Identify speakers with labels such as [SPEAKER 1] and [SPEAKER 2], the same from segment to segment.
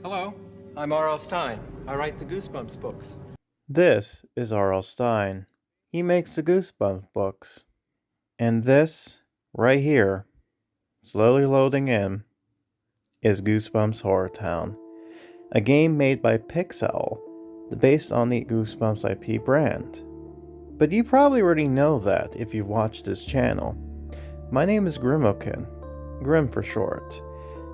[SPEAKER 1] Hello, I'm R.L. Stein. I write the Goosebumps books.
[SPEAKER 2] This is R.L. Stein. He makes the Goosebumps books. And this, right here, slowly loading in, is Goosebumps HorrorTown, a game made by Pixowl, based on the Goosebumps IP brand. But you probably already know that if you've watched this channel. My name is Grimokan, Grim for short,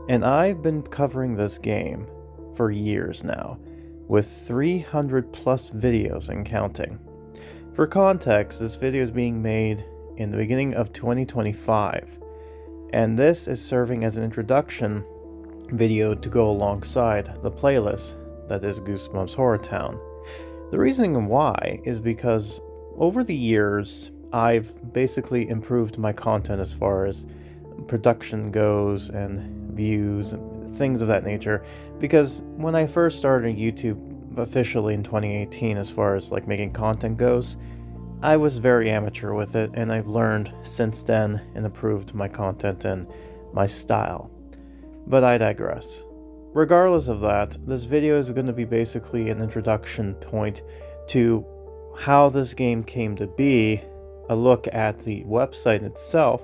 [SPEAKER 2] and I've been covering this game for years now, with 300 plus videos and counting. For context, this video is being made in the beginning of 2025, and this is serving as an introduction video to go alongside the playlist that is Goosebumps HorrorTown. The reasoning why is because over the years, I've basically improved my content as far as production goes and views and things of that nature, because when I first started YouTube officially in 2018, as far as like making content goes, I was very amateur with it, and I've learned since then and improved my content and my style. But I digress. Regardless of that, this video is going to be basically an introduction point to how this game came to be, a look at the website itself,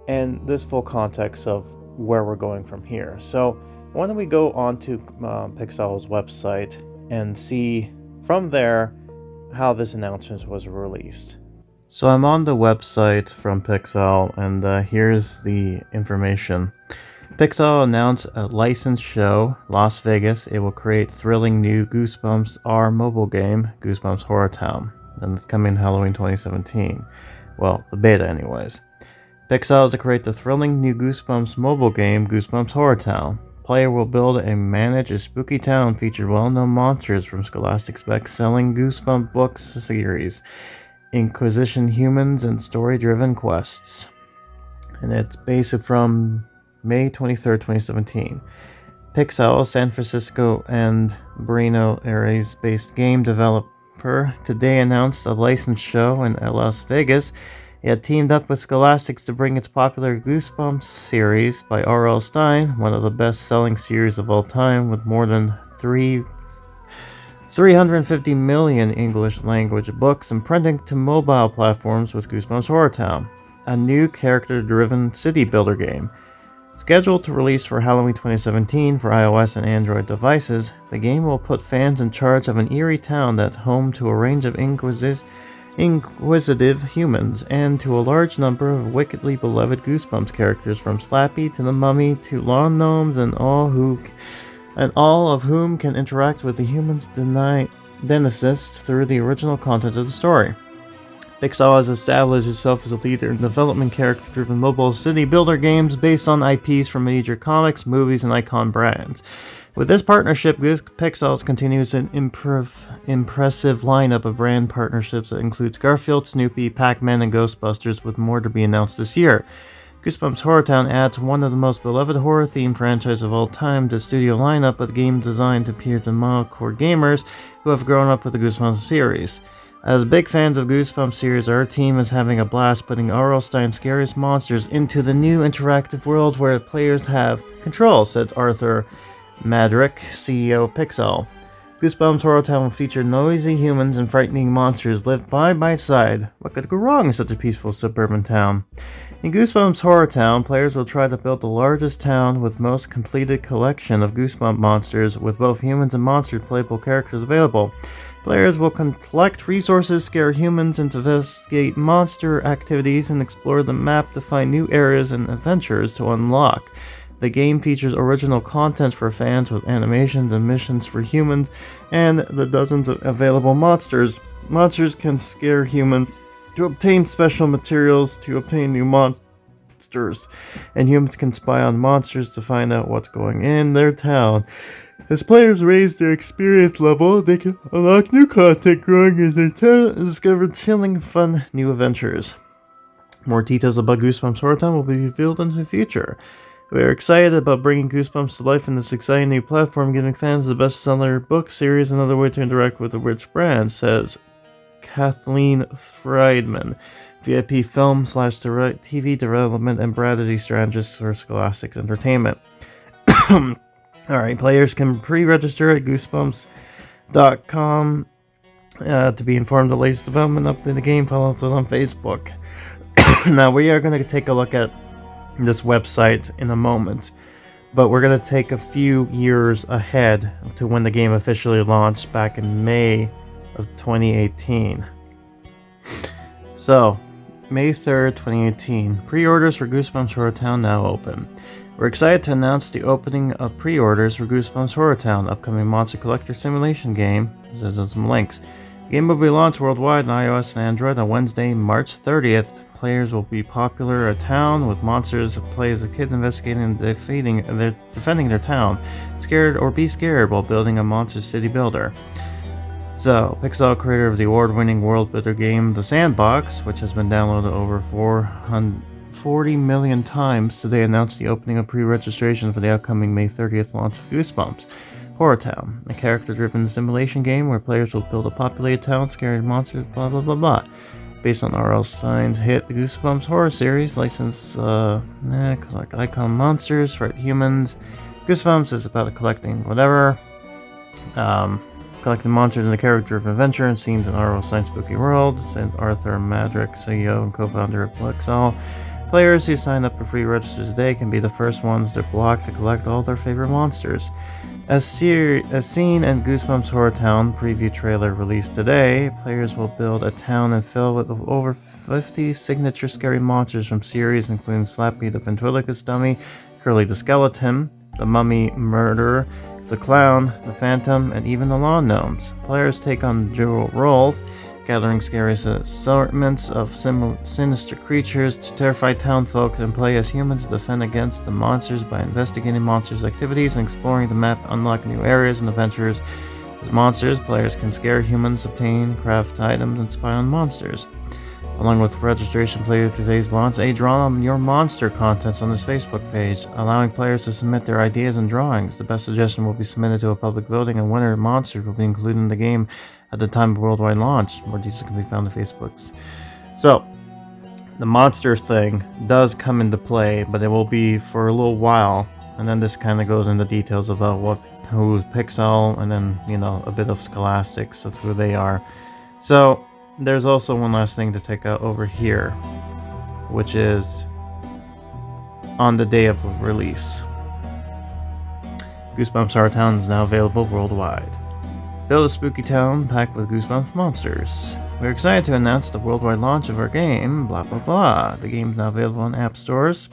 [SPEAKER 2] and this full context of where we're going from here. So why don't we go on to Pixowl's website and see from there how this announcement was released. So I'm on the website from Pixowl, and here's the information. Pixowl announced a licensed show, Las Vegas. It will create thrilling new Goosebumps R mobile game, Goosebumps HorrorTown, and it's coming Halloween 2017. Well, the beta anyways. Pixowl is to create the thrilling new Goosebumps mobile game, Goosebumps HorrorTown. Player will build and manage a spooky town featuring well-known monsters from Scholastic's best-selling Goosebumps books series, Inquisition humans, and story-driven quests. And it's based from May 23rd, 2017. Pixowl, San Francisco and Buenos Aires-based game developer, today announced a licensed show in Las Vegas. It had teamed up with Scholastics to bring its popular Goosebumps series by R.L. Stein, one of the best-selling series of all time, with more than 350 million English-language books and printing to mobile platforms with Goosebumps HorrorTown, a new character-driven city builder game. Scheduled to release for Halloween 2017 for iOS and Android devices, the game will put fans in charge of an eerie town that's home to a range of inquisitive humans and to a large number of wickedly beloved Goosebumps characters, from Slappy to the Mummy to lawn gnomes, and all of whom can interact with the humans' denizens through the original content of the story. Pixowl has established itself as a leader in development character-driven mobile city builder games based on IPs from major comics, movies, and icon brands. With this partnership, Pixowl continues an impressive lineup of brand partnerships that includes Garfield, Snoopy, Pac-Man, and Ghostbusters, with more to be announced this year. Goosebumps HorrorTown adds one of the most beloved horror-themed franchises of all time to the studio lineup, with a game designed to appeal to hardcore gamers who have grown up with the Goosebumps series. As big fans of Goosebumps series, our team is having a blast putting R.L. Stein's scariest monsters into the new interactive world where players have control, said Arthur Madrick, CEO of Pixowl. Goosebumps HorrorTown will feature noisy humans and frightening monsters live side by side. What could go wrong in such a peaceful suburban town? In Goosebumps HorrorTown, players will try to build the largest town with most completed collection of Goosebumps monsters, with both humans and monster playable characters available. Players will collect resources, scare humans, and investigate monster activities, and explore the map to find new areas and adventures to unlock. The game features original content for fans with animations and missions for humans, and the dozens of available monsters. Monsters can scare humans to obtain special materials to obtain new monsters, and humans can spy on monsters to find out what's going in their town. As players raise their experience level, they can unlock new content, growing in their town, and discover chilling, fun new adventures. More details about Goosebumps HorrorTown will be revealed in the future. We are excited about bringing Goosebumps to life in this exciting new platform, giving fans the bestseller book series another way to interact with the rich brand, says Kathleen Friedman, VIP film/TV development and strategist for Scholastics Entertainment. Alright, players can pre-register at goosebumps.com to be informed of the latest development up in the game. Follow us on Facebook. Now, we are going to take a look at this website in a moment, but we're going to take a few years ahead to when the game officially launched back in May of 2018. So, May 3rd, 2018. Pre-orders for Goosebumps HorrorTown now open. We're excited to announce the opening of pre-orders for Goosebumps HorrorTown, upcoming monster collector simulation game. There's some links. The game will be launched worldwide on iOS and Android on Wednesday, March 30th. Players will be popular a town with monsters that play as a kid investigating and defending their town. Scared or be scared while building a monster city builder. So, Pixowl, creator of the award-winning world builder game The Sandbox, which has been downloaded over 440 million times, today announced the opening of pre-registration for the upcoming May 30th launch of Goosebumps HorrorTown, a character-driven simulation game where players will build a populated town, scary monsters, blah blah blah blah. Based on R.L. Stine's hit The Goosebumps horror series, licensed like icon monsters for humans. Goosebumps is about collecting whatever. Collecting monsters in a character-driven adventure and scenes in R.L. Stine's spooky world. Since Arthur Madrick, CEO and co-founder of Pixowl. Players who sign up for free registers today can be the first ones to block to collect all their favorite monsters. As seen in Goosebumps HorrorTown preview trailer released today, players will build a town and fill with over 50 signature scary monsters from series including Slappy the ventriloquist dummy, Curly the skeleton, the mummy murderer, the clown, the phantom, and even the lawn gnomes. Players take on dual roles, gathering scary assortments of sinister creatures to terrify townfolk, and play as humans to defend against the monsters by investigating monsters' activities and exploring the map, unlock new areas and adventures. As monsters, players can scare humans, obtain craft items, and spy on monsters. Along with registration players to today's launch, a Draw Your Monster contest on this Facebook page, allowing players to submit their ideas and drawings. The best suggestion will be submitted to a public voting, and winner monsters will be included in the game at the time of worldwide launch. More details can be found on Facebook's. So, the monster thing does come into play, but it will be for a little while, and then this kind of goes into details about who's Pixowl, and then, a bit of scholastics of who they are. So, there's also one last thing to take out over here, which is on the day of release. Goosebumps HorrorTown is now available worldwide. Build a spooky town packed with Goosebumps monsters. We're excited to announce the worldwide launch of our game, blah blah blah. The game is now available on app stores.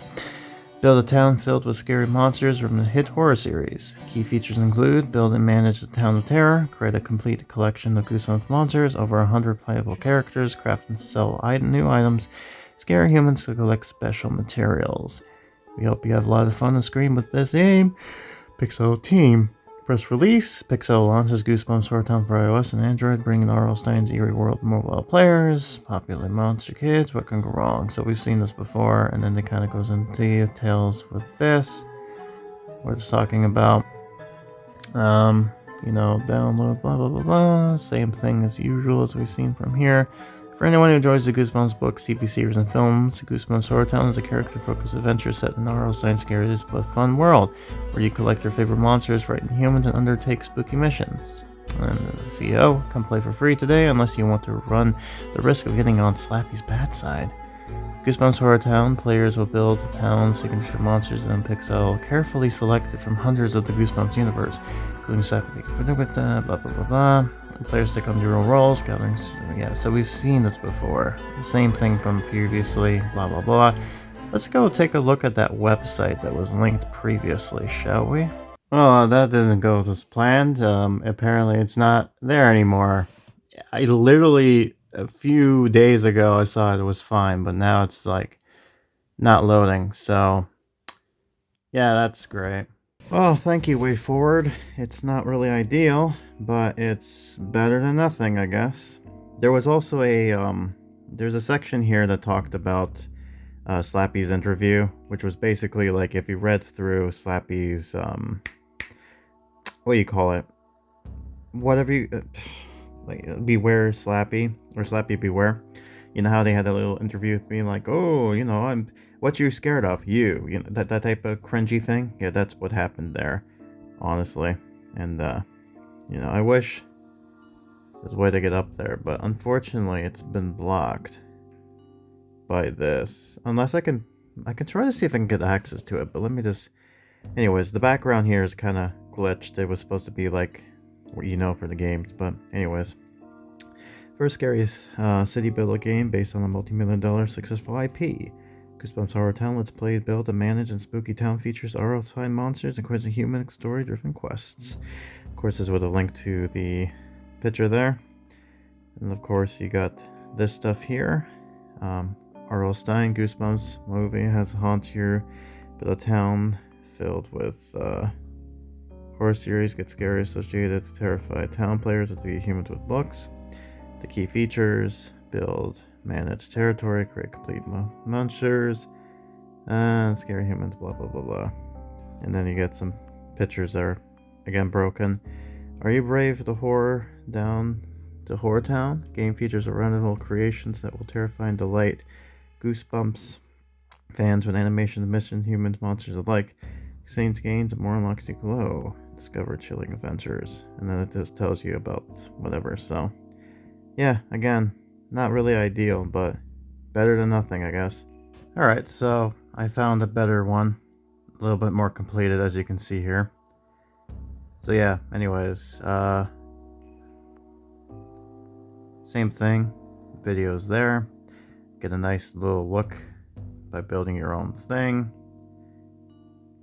[SPEAKER 2] Build a town filled with scary monsters from the hit horror series. Key features include build and manage the Town of Terror, create a complete collection of Goosebumps monsters, over 100 playable characters, craft and sell new items, scare humans to collect special materials. We hope you have a lot of fun on screen with this game. Pixowl team. Press release. Pixowl launches Goosebumps HorrorTown for iOS and Android, bringing R.L. Stine's eerie world to mobile players. Popular monster kids, what can go wrong? So we've seen this before, and then it kind of goes into details with this. We're just talking about, download, blah, blah, blah, blah. Same thing as usual as we've seen from here. For anyone who enjoys the Goosebumps books, TV series, and films, Goosebumps HorrorTown is a character-focused adventure set in R.L. Stine's scary but fun world, where you collect your favorite monsters, frighten humans, and undertake spooky missions. And as a CEO, come play for free today unless you want to run the risk of getting on Slappy's bad side. Goosebumps HorrorTown players will build the town's signature monsters and Pixowl carefully selected from hundreds of the Goosebumps universe, including Slappy, blah blah blah blah. Players take on dual roles, gathering. Yeah, so we've seen this before. The same thing from previously, blah blah blah. Let's go take a look at that website that was linked previously, shall we? Oh, that doesn't go as planned. Apparently it's not there anymore. I literally, a few days ago, I saw it was fine, but now it's like not loading. So, yeah, that's great. Well, thank you, Way Forward. It's not really ideal, but it's better than nothing, I guess. There was also there's a section here that talked about Slappy's interview, which was basically like if you read through Slappy's, what do you call it? Whatever you, like, Beware Slappy, or Slappy Beware. You know how they had a little interview with me, like, oh, what you scared of? You know, that type of cringy thing? Yeah, that's what happened there. honestly. And, you know, I wish there's a way to get up there, but unfortunately it's been blocked by this. Unless I can try to see if I can get access to it, but let me just... Anyways, the background here is kind of glitched. It was supposed to be like, you know, for the games, but anyways. First scary city builder game based on a multi-million-dollar successful IP. Goosebumps HorrorTown lets play, build, and manage, and spooky town features horrifying monsters and quite human story-driven quests. Of course, this is with a link to the picture there. And of course, you got this stuff here. R.L. Stine, Goosebumps movie has haunt your build a town filled with horror series, get scary associated to terrify town players with the humans with books. The key features: build, manage territory, create complete monsters, and scary humans, blah blah blah blah. And then you get some pictures there, again broken. Are you brave to horror down to HorrorTown? Game features original creations that will terrify and delight Goosebumps fans with animation, mission, humans, monsters alike. Saints gains and more unlocks you glow. Discover chilling adventures. And then it just tells you about whatever, so yeah, again, not really ideal, but better than nothing, I guess. Alright, so I found a better one. A little bit more completed, as you can see here. So yeah, anyways, same thing. Videos there. Get a nice little look by building your own thing.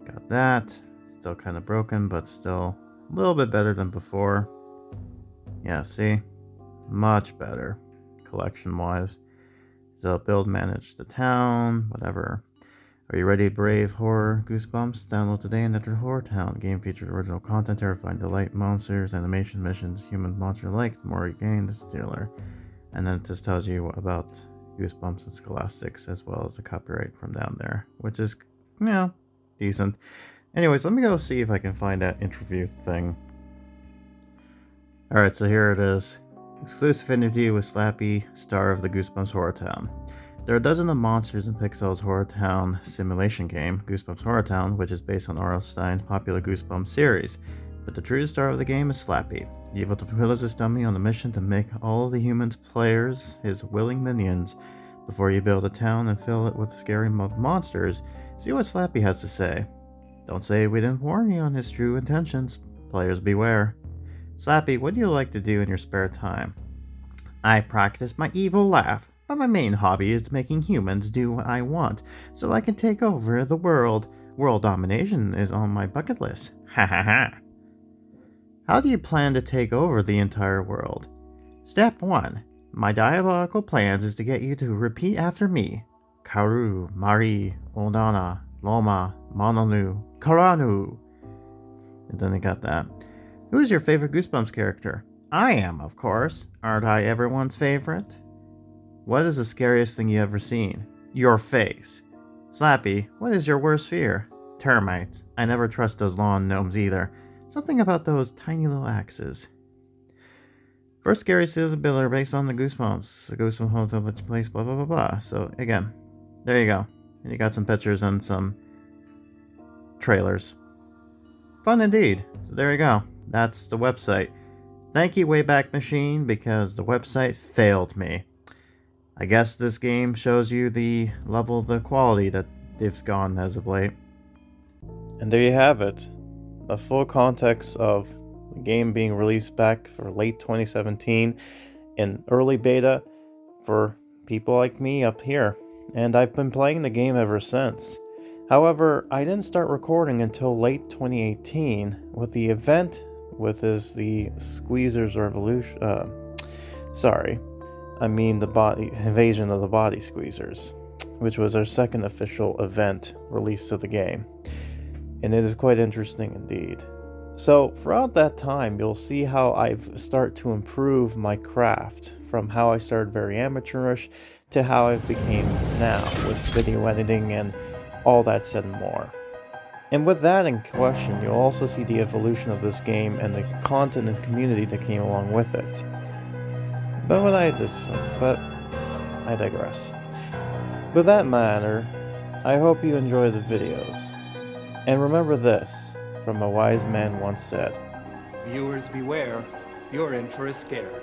[SPEAKER 2] Got that. Still kind of broken, but still a little bit better than before. Yeah, see? Much better, collection-wise. So build, manage the town, whatever. Are you ready, brave horror Goosebumps? Download today and enter HorrorTown. Game features original content, terrifying delight, monsters, animation, missions, human, monster alike. The more you gain, the stealer. And then it just tells you about Goosebumps and Scholastics, as well as the copyright from down there, which is, you know, decent. Anyways, let me go see if I can find that interview thing. Alright, so here it is. Exclusive interview with Slappy, star of the Goosebumps HorrorTown. There are a dozen of monsters in Pixow's HorrorTown simulation game, Goosebumps HorrorTown, which is based on R.L. Stine's popular Goosebumps series. But the true star of the game is Slappy. Evil to pillars his dummy on a mission to make all the humans players his willing minions. Before you build a town and fill it with scary monsters, see what Slappy has to say. Don't say we didn't warn you on his true intentions. Players beware. Slappy, what do you like to do in your spare time? I practice my evil laugh, but my main hobby is making humans do what I want, so I can take over the world. World domination is on my bucket list. Ha ha ha. How do you plan to take over the entire world? Step 1. My diabolical plans is to get you to repeat after me. Karu, Mari, Odana, Loma, Mononu, Karanu. And then I got that. Who is your favorite Goosebumps character? I am, of course. Aren't I everyone's favorite? What is the scariest thing you ever seen? Your face. Slappy, what is your worst fear? Termites. I never trust those lawn gnomes either. Something about those tiny little axes. First scary city builder based on the Goosebumps. The Goosebumps hotel that you place, blah blah blah blah. So again, there you go. And you got some pictures and some trailers. Fun indeed. So there you go. That's the website. Thank you, Wayback Machine, because the website failed me. I guess this game shows you the level of the quality that they've gone as of late. And there you have it. The full context of the game being released back for late 2017 in early beta for people like me up here. And I've been playing the game ever since. However, I didn't start recording until late 2018 with the event the Squeezers Revolution. The body invasion of the body squeezers, which was our second official event released to the game. And it is quite interesting indeed. So throughout that time, you'll see how I've started to improve my craft from how I started very amateurish to how I became now with video editing and all that said and more. And with that in question, you'll also see the evolution of this game and the content and community that came along with it. But I digress. With that matter, I hope you enjoy the videos. And remember this, from a wise man once said.
[SPEAKER 1] Viewers beware, you're in for a scare.